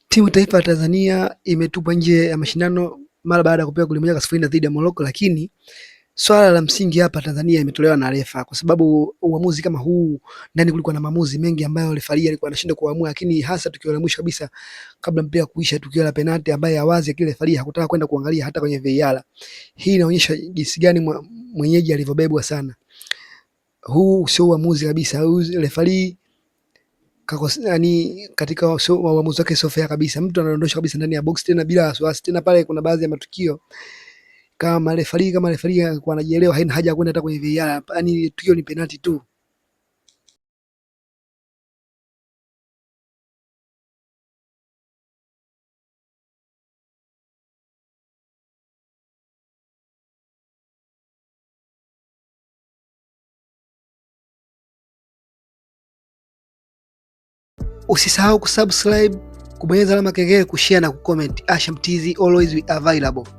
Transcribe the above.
Timu taifa ya Tanzania imetupwa nje ya mashindano mara baada ya kupewa goli moja kwa sifuri dhidi ya Morocco, lakini swala la msingi hapa Tanzania imetolewa na refa, kwa sababu uamuzi kama huu, ndani kulikuwa na maamuzi mengi ambayo refa alikuwa anashindwa kuamua, lakini hasa tukio la mwisho kabisa kabla mpira kuisha, tukio la penalti ambaye awazi kile refa hakutaka kwenda kuangalia hata kwenye VAR. Hii inaonyesha jinsi gani mwenyeji alivyobebwa sana. Huu sio uamuzi kabisa, refa yani katika uamuzi wake sio fair kabisa. Mtu anadondosha kabisa ndani ya box tena bila wasiwasi. Tena pale kuna baadhi ya matukio kama refari alikuwa anajielewa, haina haja kwenda hata kwenye VAR. Yani tukio ni penalty tu. Usisahau kusubscribe, kubonyeza alama kengele, kushare na kucomment. Asha Mtizi, always we available.